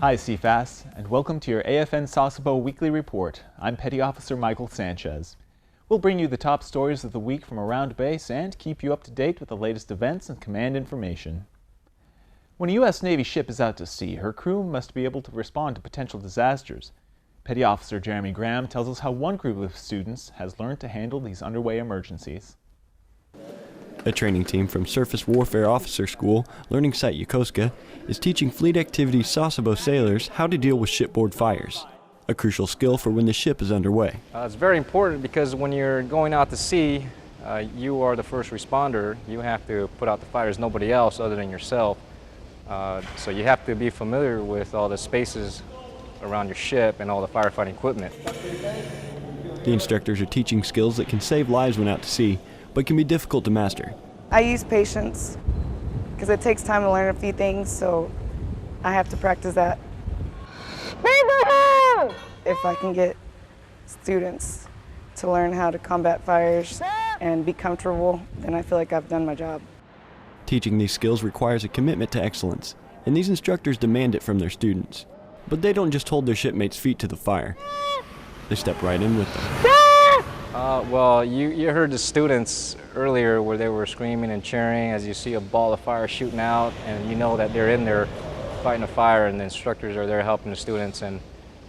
Hi CFAS, and welcome to your AFN Sasebo Weekly Report. I'm Petty Officer Michael Sanchez. We'll bring you the top stories of the week from around base and keep you up to date with the latest events and command information. When a U.S. Navy ship is out to sea, her crew must be able to respond to potential disasters. Petty Officer Jeremy Graham tells us how one group of students has learned to handle these underway emergencies. A training team from Surface Warfare Officer School, Learning Site Yokosuka, is teaching Fleet Activities Sasebo sailors how to deal with shipboard fires, a crucial skill for when the ship is underway. It's very important because when you're going out to sea, you are the first responder. You have to put out the fires, nobody else other than yourself. So you have to be familiar with all the spaces around your ship and all the firefighting equipment. The instructors are teaching skills that can save lives when out to sea, but can be difficult to master. I use patience because it takes time to learn a few things, so I have to practice that. If I can get students to learn how to combat fires and be comfortable, then I feel like I've done my job. Teaching these skills requires a commitment to excellence, and these instructors demand it from their students. But they don't just hold their shipmates' feet to the fire. They step right in with them. Well, you heard the students earlier where they were screaming and cheering as you see a ball of fire shooting out, and you know that they're in there fighting a fire, and the instructors are there helping the students, and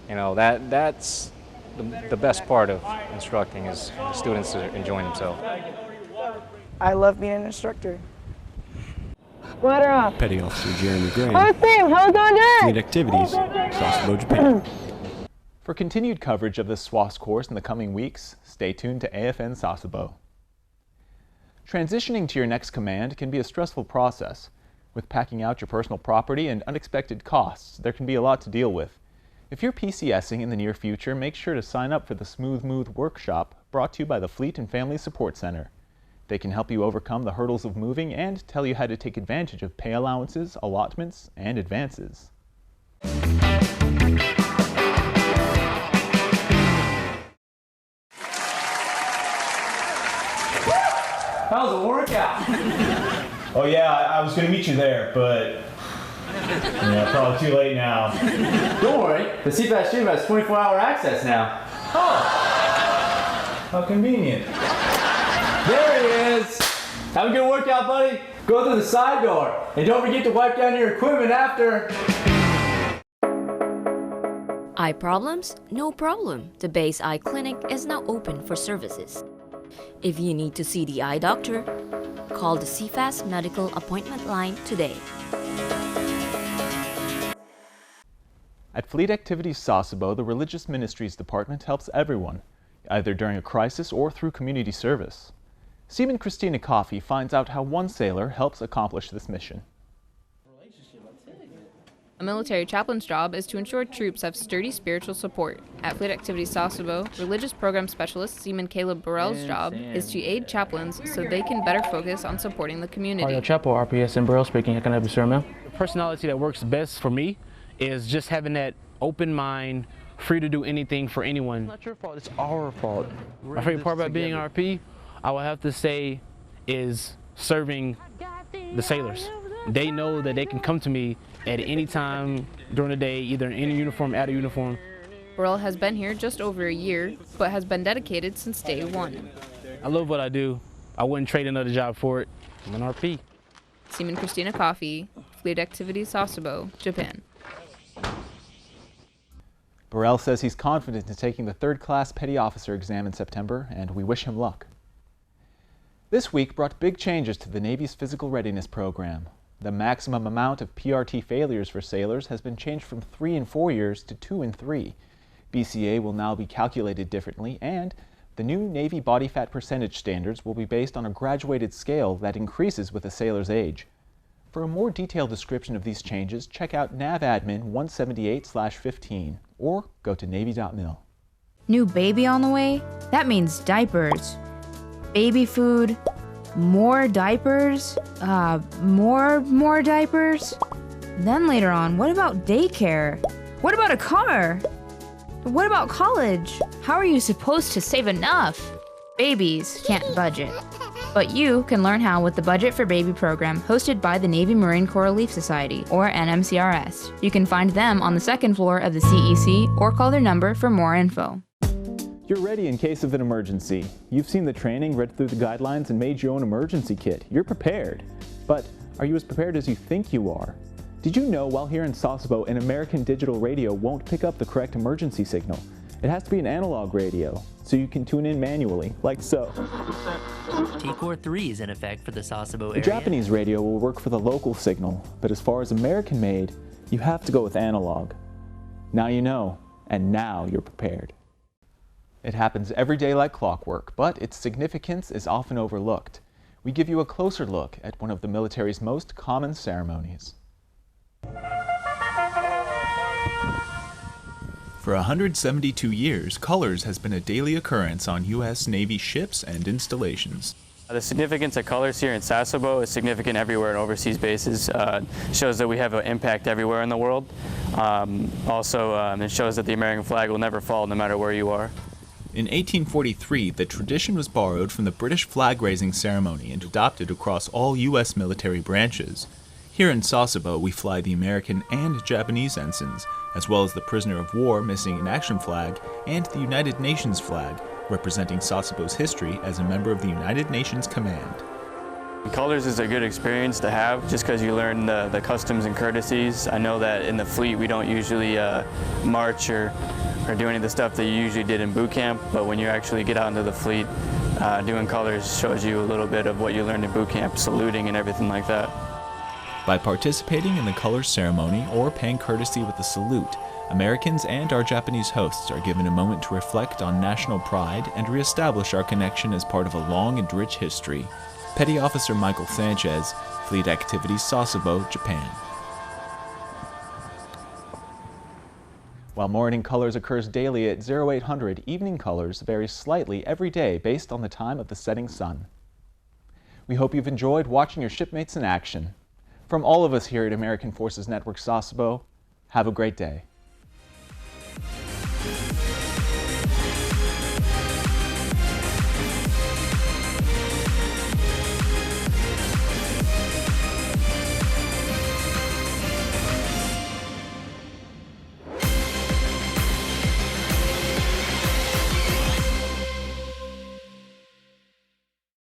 you know that's the best part of instructing is the students are enjoying themselves. I love being an instructor. Petty Officer Jeremy Graham, Fleet Activities, Sasebo, Japan. For continued coverage of this SWAS course in the coming weeks, stay tuned to AFN Sasebo. Transitioning to your next command can be a stressful process. With packing out your personal property and unexpected costs, there can be a lot to deal with. If you're PCSing in the near future, make sure to sign up for the Smooth Move workshop brought to you by the Fleet and Family Support Center. They can help you overcome the hurdles of moving and tell you how to take advantage of pay allowances, allotments, and advances. How's the workout? Oh yeah, I was gonna meet you there, but yeah, probably too late now. Don't worry, the CFAS gym has 24-hour access now. Oh, how convenient. There he is. Have a good workout, buddy. Go through the side door, and don't forget to wipe down your equipment after. Eye problems? No problem. The Base Eye Clinic is now open for services. If you need to see the eye doctor, call the CFAS medical appointment line today. At Fleet Activities Sasebo, the Religious Ministries Department helps everyone, either during a crisis or through community service. Seaman Christina Coffey finds out how one sailor helps accomplish this mission. A military chaplain's job is to ensure troops have sturdy spiritual support. At Fleet Activities Sasebo, religious program specialist Seaman Caleb Burrell's job is to aid chaplains so they can better focus on supporting the community. Chapel, RPS and Burrell speaking. How can I help you, sir, ma'am? The personality that works best for me is just having that open mind, free to do anything for anyone. It's not your fault, it's our fault. My favorite part about being RP, I would have to say, is serving the sailors. They know that they can come to me at any time during the day, either in a uniform, out of uniform. Burrell has been here just over a year, but has been dedicated since day one. I love what I do. I wouldn't trade another job for it. I'm an RP. Seaman Christina Coffey, Fleet Activities Sasebo, Japan. Burrell says he's confident in taking the third-class petty officer exam in September, and we wish him luck. This week brought big changes to the Navy's physical readiness program. The maximum amount of PRT failures for sailors has been changed from 3 and 4 years to 2 and 3. BCA will now be calculated differently, and the new Navy body fat percentage standards will be based on a graduated scale that increases with a sailor's age. For a more detailed description of these changes, check out NavAdmin 178/15 or go to Navy.mil. New baby on the way? That means diapers. Baby food. More diapers? More diapers? Then later on, what about daycare? What about a car? What about college? How are you supposed to save enough? Babies can't budget. But you can learn how with the Budget for Baby program hosted by the Navy Marine Corps Relief Society, or NMCRS. You can find them on the second floor of the CEC or call their number for more info. You're ready in case of an emergency. You've seen the training, read through the guidelines, and made your own emergency kit. You're prepared. But are you as prepared as you think you are? Did you know while here in Sasebo, an American digital radio won't pick up the correct emergency signal? It has to be an analog radio, so you can tune in manually, like so. T-Core 3 is in effect for the Sasebo area. The Japanese radio will work for the local signal, but as far as American-made, you have to go with analog. Now you know, and now you're prepared. It happens every day like clockwork, but its significance is often overlooked. We give you a closer look at one of the military's most common ceremonies. For 172 years, colors has been a daily occurrence on U.S. Navy ships and installations. The significance of colors here in Sasebo is significant everywhere in overseas bases. Shows that we have an impact everywhere in the world. It shows that the American flag will never fall no matter where you are. In 1843, the tradition was borrowed from the British flag-raising ceremony and adopted across all U.S. military branches. Here in Sasebo, we fly the American and Japanese ensigns, as well as the prisoner of war missing in action flag and the United Nations flag, representing Sasebo's history as a member of the United Nations Command. Colors is a good experience to have just because you learn the customs and courtesies. I know that in the fleet we don't usually march or do any of the stuff that you usually did in boot camp, but when you actually get out into the fleet, doing colors shows you a little bit of what you learned in boot camp, saluting and everything like that. By participating in the colors ceremony or paying courtesy with a salute, Americans and our Japanese hosts are given a moment to reflect on national pride and reestablish our connection as part of a long and rich history. Petty Officer Michael Sanchez, Fleet Activities Sasebo, Japan. While morning colors occurs daily at 0800, evening colors varies slightly every day based on the time of the setting sun. We hope you've enjoyed watching your shipmates in action. From all of us here at American Forces Network Sasebo, have a great day.